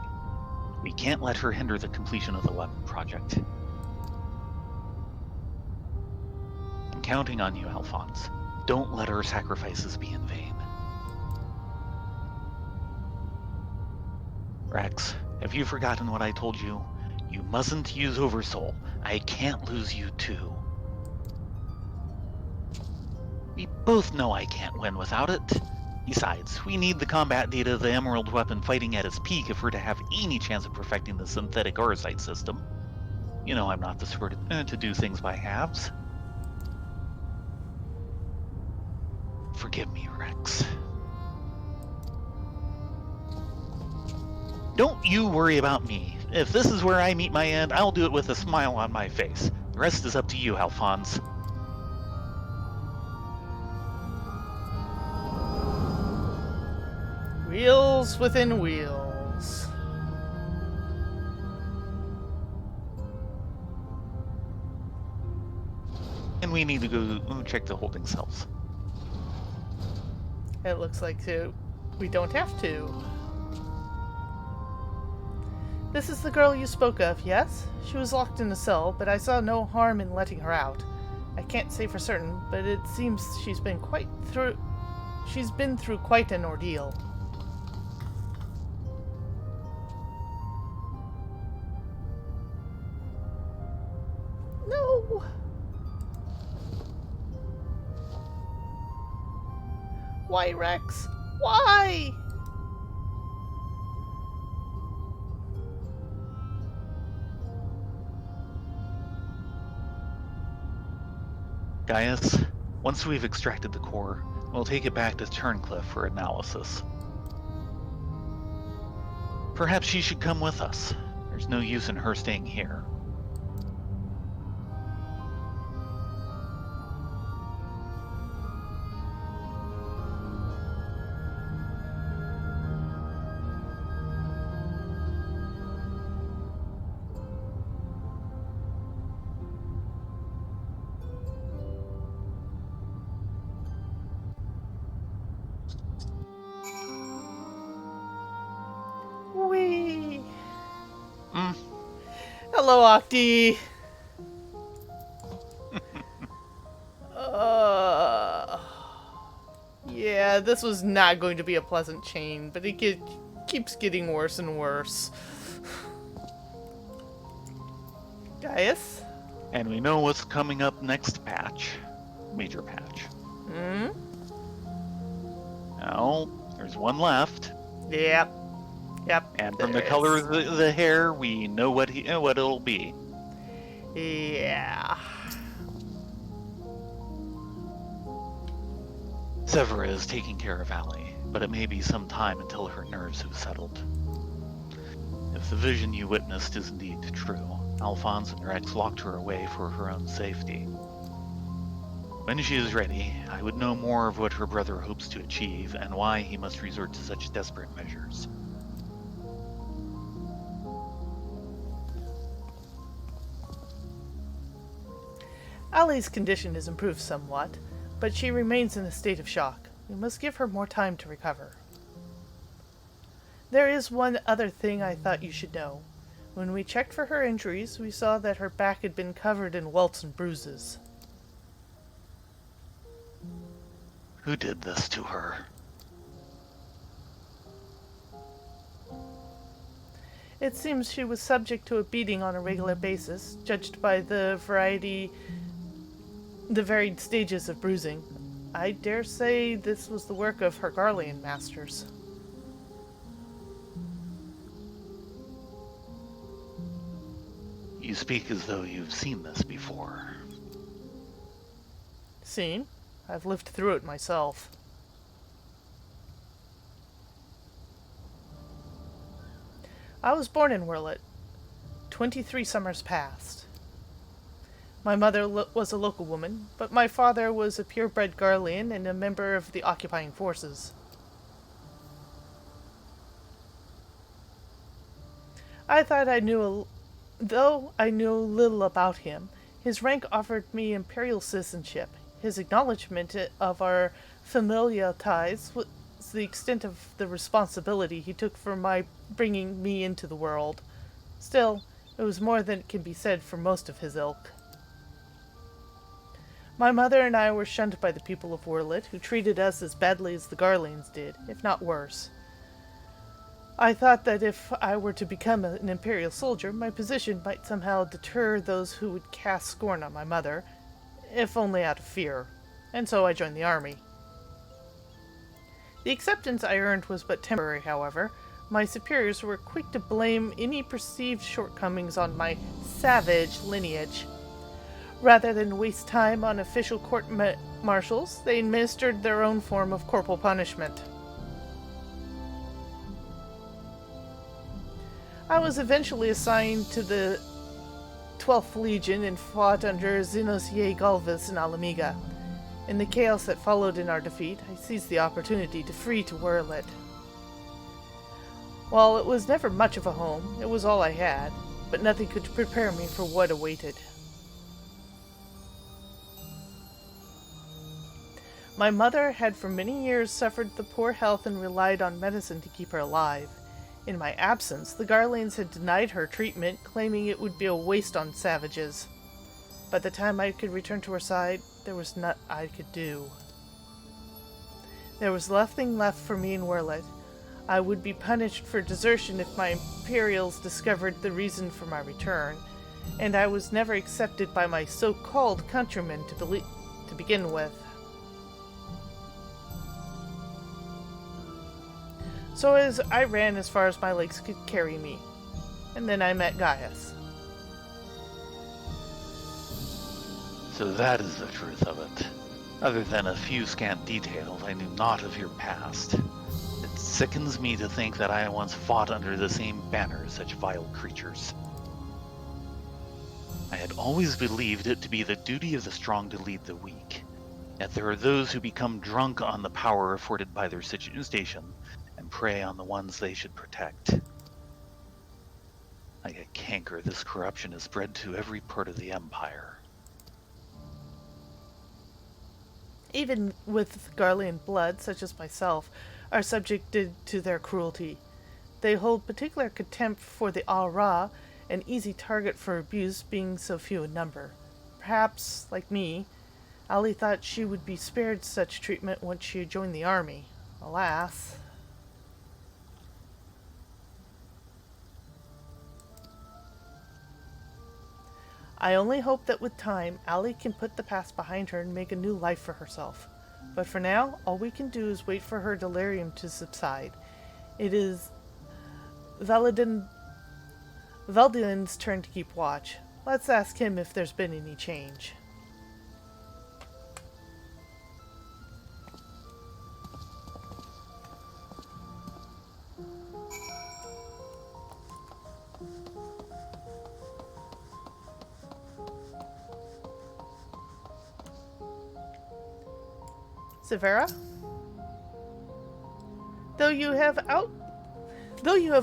S2: We can't let her hinder the completion of the weapon project. I'm counting on you, Alphonse. Don't let our sacrifices be in vain. Rex, have you forgotten what I told you? You mustn't use Oversoul. I can't lose you too. We both know I can't win without it. Besides, we need the combat data of the Emerald weapon fighting at its peak if we're to have any chance of perfecting the synthetic Aurosite system. You know I'm not the sort to do things by halves. Forgive me, Rex. Don't you worry about me. If this is where I meet my end, I'll do it with a smile on my face. The rest is up to you, Alphonse.
S1: Wheels within wheels.
S2: And we need to go check the holding cells.
S1: It looks like we don't have to. This is the girl you spoke of, yes? She was locked in a cell, but I saw no harm in letting her out. I can't say for certain, but it seems she's been through quite an ordeal. No! Why, Rex? Why?
S2: Gaius, once we've extracted the core, we'll take it back to Turncliffe for analysis. Perhaps she should come with us. There's no use in her staying here.
S1: Whee!
S2: Mm.
S1: Hello, Octi! Yeah, this was not going to be a pleasant chain, but it keeps getting worse and worse. Gaius?
S2: And we know what's coming up next patch. Major patch.
S1: Hmm?
S2: Now, there's one left.
S1: Yep.
S2: And from the color of the hair, we know what it'll be.
S1: Yeah.
S2: Severa is taking care of Allie, but it may be some time until her nerves have settled. If the vision you witnessed is indeed true, Alphonse and Rex locked her away for her own safety. When she is ready, I would know more of what her brother hopes to achieve and why he must resort to such desperate measures.
S1: Allie's condition has improved somewhat, but she remains in a state of shock. We must give her more time to recover. There is one other thing I thought you should know. When we checked for her injuries, we saw that her back had been covered in welts and bruises.
S2: Who did this to her?
S1: It seems she was subject to a beating on a regular basis, judged by the varied stages of bruising. I dare say this was the work of her Garlean masters.
S2: You speak as though you've seen this before.
S1: Seen? I've lived through it myself. I was born in Wyrlet. 23 summers past. My mother was a local woman, but my father was a purebred Garlean and a member of the occupying forces. I thought though I knew little about him, his rank offered me imperial citizenship. His acknowledgement of our familial ties was the extent of the responsibility he took for my bringing me into the world. Still, it was more than can be said for most of his ilk. My mother and I were shunned by the people of Wyrlet, who treated us as badly as the Garleans did, if not worse. I thought that if I were to become an imperial soldier, my position might somehow deter those who would cast scorn on my mother, if only out of fear, and so I joined the army. The acceptance I earned was but temporary, however. My superiors were quick to blame any perceived shortcomings on my savage lineage. Rather than waste time on official court-martials, they administered their own form of corporal punishment. I was eventually assigned to the 12th Legion and fought under Xenos Ye Galvis in Alamiga. In the chaos that followed in our defeat, I seized the opportunity to flee to Wyrlet. While it was never much of a home, it was all I had, but nothing could prepare me for what awaited. My mother had for many years suffered the poor health and relied on medicine to keep her alive. In my absence, the Garleans had denied her treatment, claiming it would be a waste on savages. By the time I could return to her side, there was naught I could do. There was nothing left for me in Wyrlet. I would be punished for desertion if my Imperials discovered the reason for my return, and I was never accepted by my so-called countrymen to begin with. So as I ran as far as my legs could carry me, and then I met Gaius.
S2: So that is the truth of it. Other than a few scant details, I knew naught of your past. It sickens me to think that I once fought under the same banner as such vile creatures. I had always believed it to be the duty of the strong to lead the weak. Yet there are those who become drunk on the power afforded by their station and prey on the ones they should protect. Like a canker, this corruption is spread to every part of the Empire.
S1: Even with Garlean blood, such as myself, are subjected to their cruelty. They hold particular contempt for the Al-Ra, an easy target for abuse being so few in number. Perhaps, like me, Ali thought she would be spared such treatment once she had joined the army. Alas. I only hope that with time, Ali can put the past behind her and make a new life for herself. But for now, all we can do is wait for her delirium to subside. It is Valdian's turn to keep watch. Let's ask him if there's been any change. Severa? Though you have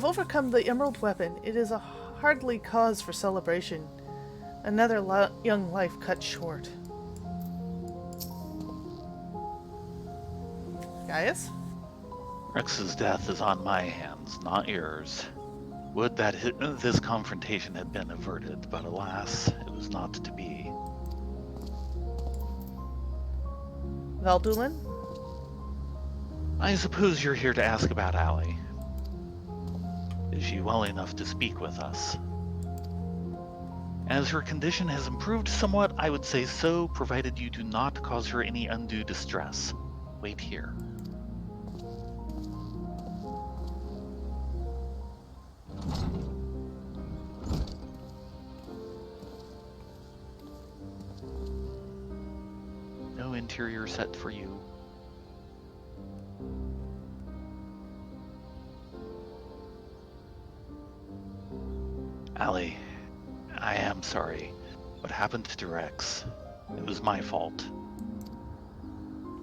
S1: overcome the emerald weapon, it is a hardly cause for celebration. Another young life cut short. Gaius?
S2: Rex's death is on my hands, not yours. Would that this confrontation had been averted, but alas, it was not to be.
S1: Valdulan?
S2: I suppose you're here to ask about Allie. Is she well enough to speak with us? As her condition has improved somewhat, I would say so, provided you do not cause her any undue distress. Wait here. No interior set for you. Allie, I am sorry. What happened to Rex? It was my fault.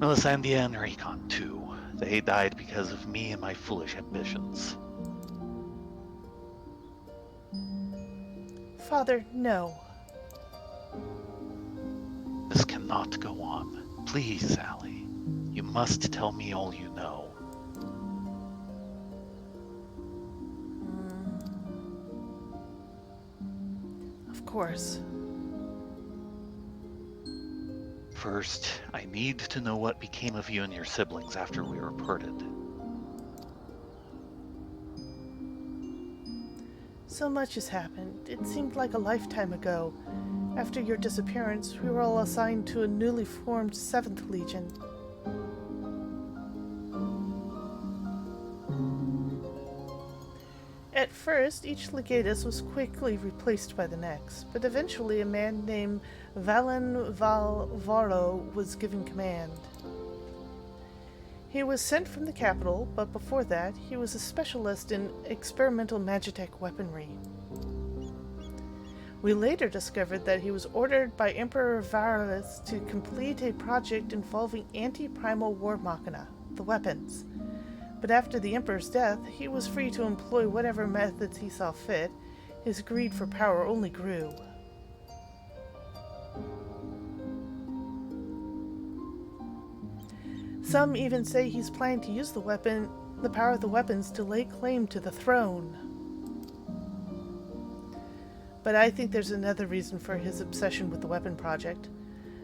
S2: Melisandre and Recon, too. They died because of me and my foolish ambitions.
S1: Father, no.
S2: This cannot go on. Please, Allie. You must tell me all you know.
S1: Of course.
S2: First, I need to know what became of you and your siblings after we were parted.
S1: So much has happened. It seemed like a lifetime ago. After your disappearance, we were all assigned to a newly formed 7th Legion. At first, each legatus was quickly replaced by the next, but eventually a man named Valen Valvaro was given command. He was sent from the capital, but before that, he was a specialist in experimental magitech weaponry. We later discovered that he was ordered by Emperor Wyrlet to complete a project involving anti-primal war machina, the weapons. But after the Emperor's death, he was free to employ whatever methods he saw fit. His greed for power only grew. Some even say he's planning to use the power of the weapons to lay claim to the throne. But I think there's another reason for his obsession with the weapon project.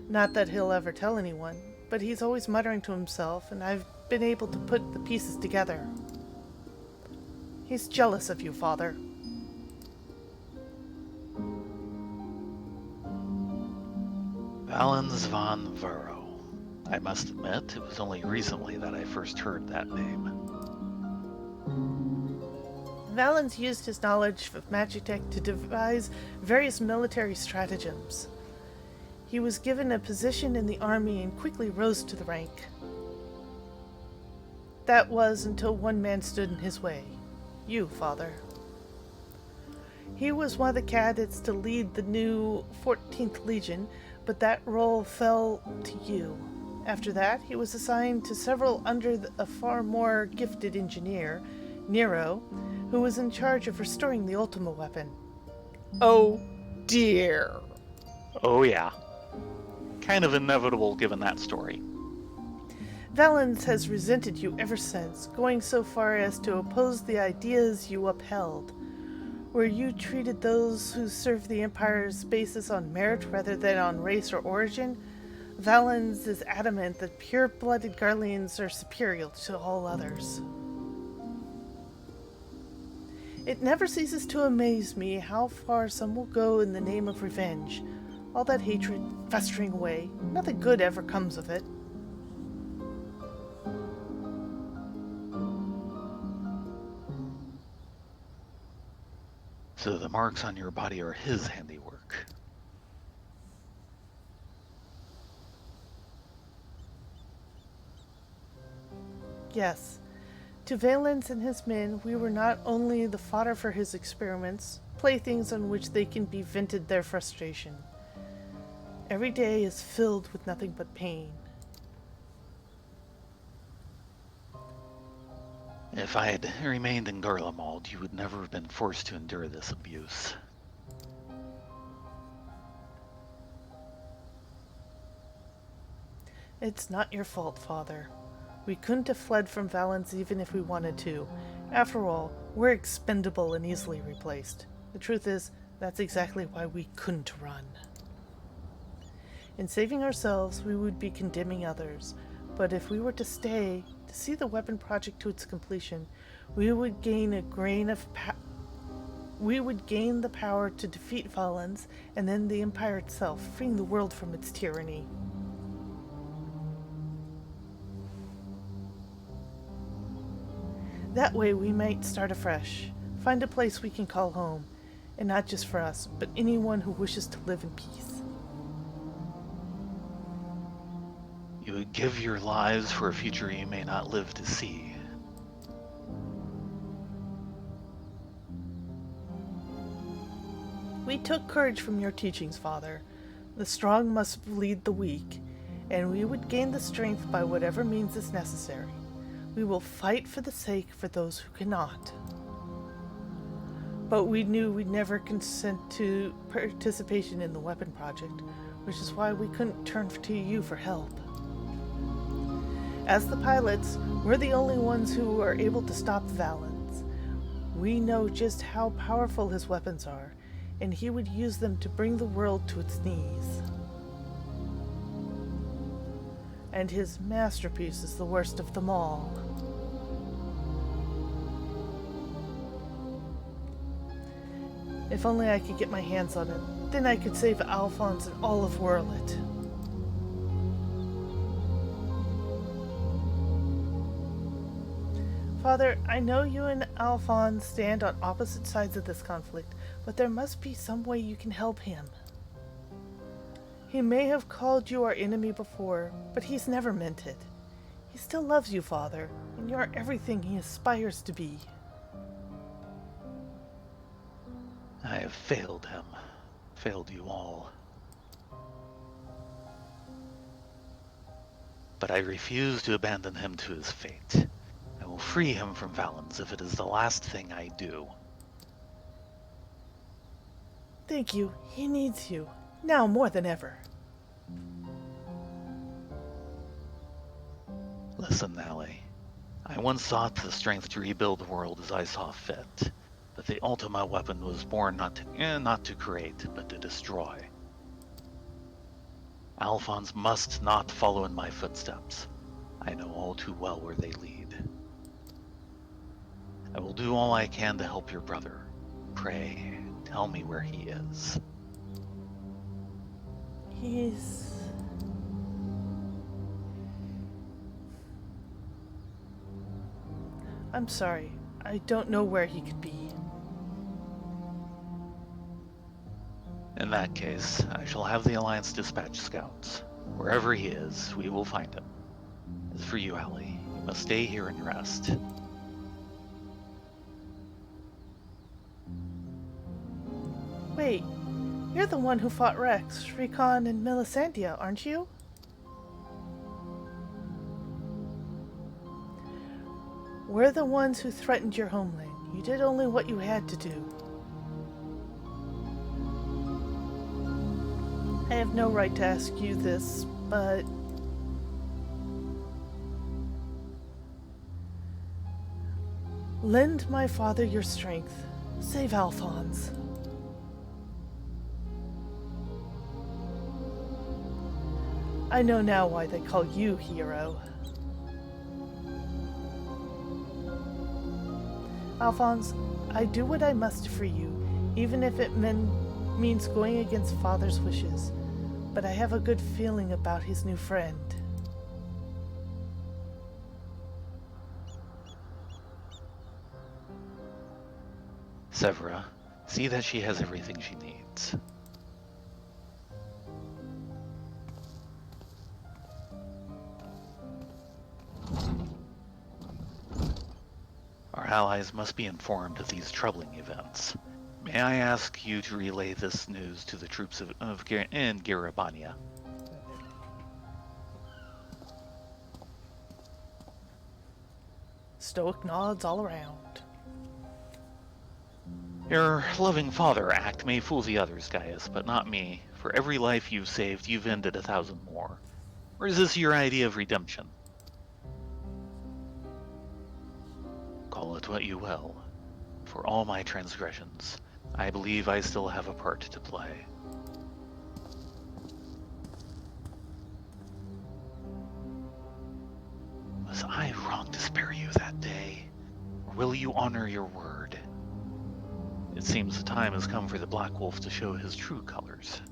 S1: Not that he'll ever tell anyone, but he's always muttering to himself, and I've been able to put the pieces together. He's jealous of you, Father.
S2: Valens von Vero. I must admit, it was only recently that I first heard that name.
S1: Valens used his knowledge of magitech to devise various military stratagems. He was given a position in the army and quickly rose to the rank. That was until one man stood in his way. You, Father. He was one of the cadets to lead the new 14th Legion, but that role fell to you. After that, he was assigned to several under a far more gifted engineer, Nero, who was in charge of restoring the Ultima weapon. Oh dear.
S2: Oh yeah. Kind of inevitable given that story.
S1: Valens has resented you ever since, going so far as to oppose the ideas you upheld, where you treated those who served the Empire's basis on merit rather than on race or origin. Valens is adamant that pure-blooded Garleans are superior to all others. It never ceases to amaze me how far some will go in the name of revenge. All that hatred festering away, nothing good ever comes of it.
S2: So the marks on your body are his handiwork.
S1: Yes. To Valens and his men, we were not only the fodder for his experiments, playthings on which they can be vented their frustration. Every day is filled with nothing but pain.
S2: If I had remained in Garlemald, you would never have been forced to endure this abuse.
S1: It's not your fault, Father. We couldn't have fled from Valens even if we wanted to. After all, we're expendable and easily replaced. The truth is, that's exactly why we couldn't run. In saving ourselves, we would be condemning others. But if we were to stay, to see the weapon project to its completion, we would gain the power to defeat Valens and then the Empire itself, freeing the world from its tyranny. That way we might start afresh, find a place we can call home, and not just for us, but anyone who wishes to live in peace.
S2: You would give your lives for a future you may not live to see.
S1: We took courage from your teachings, Father. The strong must lead the weak, and we would gain the strength by whatever means is necessary. We will fight for the sake for those who cannot. But we knew we'd never consent to participation in the weapon project, which is why we couldn't turn to you for help. As the pilots, we're the only ones who are able to stop Valens. We know just how powerful his weapons are, and he would use them to bring the world to its knees. And his masterpiece is the worst of them all. If only I could get my hands on it, then I could save Alphonse and all of Wyrlet. Father, I know you and Alphonse stand on opposite sides of this conflict, but there must be some way you can help him. He may have called you our enemy before, but he's never meant it. He still loves you, Father, and you are everything he aspires to be.
S2: I have failed him, failed you all. But I refuse to abandon him to his fate. I will free him from Valens if it is the last thing I do.
S1: Thank you. He needs you, now more than ever.
S2: Listen, Allie. I once sought the strength to rebuild the world as I saw fit. But the Ultima weapon was born not to create, but to destroy. Alphonse must not follow in my footsteps. I know all too well where they lead. I will do all I can to help your brother. Pray, tell me where he is.
S1: I'm sorry. I don't know where he could be.
S2: In that case, I shall have the Alliance dispatch scouts. Wherever he is, we will find him. As for you, Allie, you must stay here and rest.
S1: Wait, you're the one who fought Rex, Recon, and Melisandria, aren't you? We're the ones who threatened your homeland. You did only what you had to do. I have no right to ask you this, but... lend my father your strength. Save Alphonse. I know now why they call you hero. Alphonse, I do what I must for you, even if it means going against Father's wishes. But I have a good feeling about his new friend.
S2: Severa, see that she has everything she needs. Our allies must be informed of these troubling events. May I ask you to relay this news to the troops in Garabania?
S1: Stoic nods all around.
S2: Your loving father act may fool the others, Gaius, but not me. For every life you've saved, you've ended 1,000 more. Or is this your idea of redemption? Call it what you will. For all my transgressions, I believe I still have a part to play. Was I wrong to spare you that day? Or will you honor your word? It seems the time has come for the Black Wolf to show his true colors.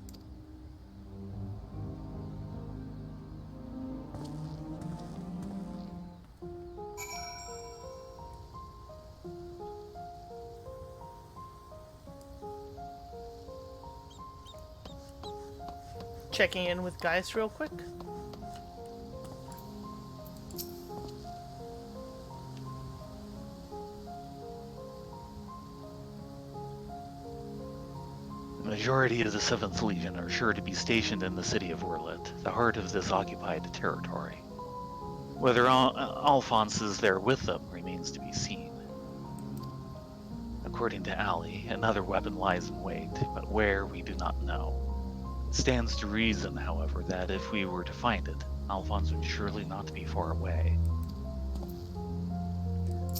S1: Checking in with Gaius real quick.
S2: The majority of the 7th Legion are sure to be stationed in the city of Wyrlet, the heart of this occupied territory. Whether Alphonse is there with them remains to be seen. According to Allie, another weapon lies in wait, but where we do not know. It stands to reason, however, that if we were to find it, Alphonse would surely not be far away.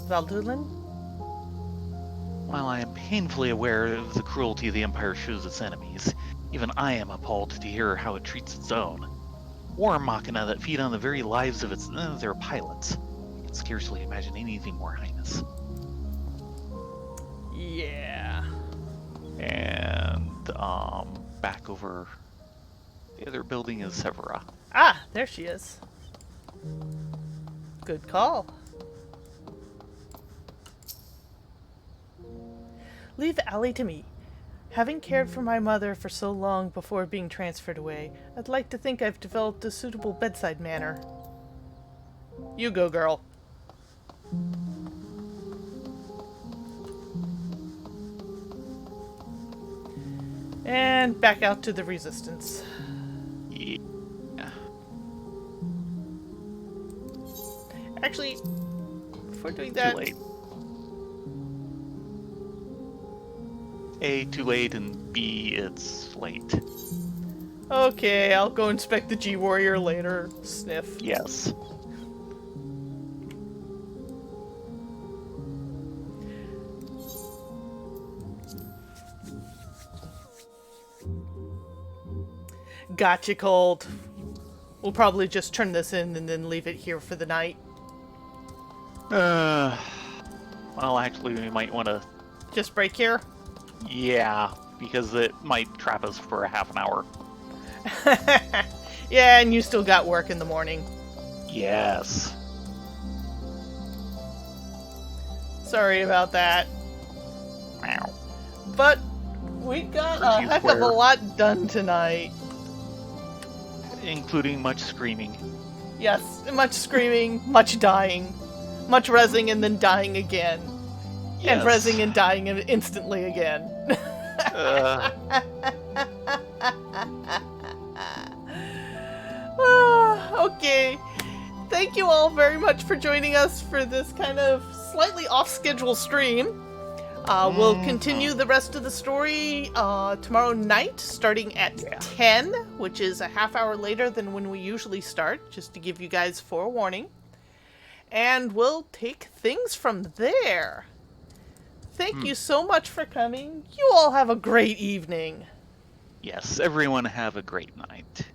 S1: Valdulin?
S2: While I am painfully aware of the cruelty the Empire shows its enemies, even I am appalled to hear how it treats its own. War machina that feed on the very lives of their pilots. I can scarcely imagine anything more heinous.
S1: Yeah.
S2: And, back over... the other building is Severa.
S1: Ah, there she is. Good call. Leave Allie to me. Having cared for my mother for so long before being transferred away, I'd like to think I've developed a suitable bedside manner. You go, girl. And back out to the Resistance.
S2: Yeah.
S1: Actually, before doing that...
S2: Too late. A, too late, and B, it's late.
S1: Okay, I'll go inspect the G-Warrior later. Sniff.
S2: Yes.
S1: Gotcha, Cold. We'll probably just turn this in and then leave it here for the night.
S2: Well, actually, we might want to...
S1: Just break here?
S2: Yeah, because it might trap us for a half an hour.
S1: Yeah, and you still got work in the morning.
S2: Yes.
S1: Sorry about that.
S2: Meow.
S1: But We got
S2: Heard
S1: a
S2: you
S1: heck of a
S2: swear.
S1: lot done tonight.
S2: Including much screaming.
S1: Yes, much screaming, much dying, much rezzing and then dying again. And
S2: Yes.
S1: rezzing and dying instantly again.
S2: Uh,
S1: Okay. Thank you all very much for joining us for this kind of slightly off-schedule stream. We'll continue the rest of the story tomorrow night, starting at 10, which is a half hour later than when we usually start, just to give you guys forewarning. And we'll take things from there. Thank you so much for coming. You all have a great evening.
S2: yes, everyone have a great night.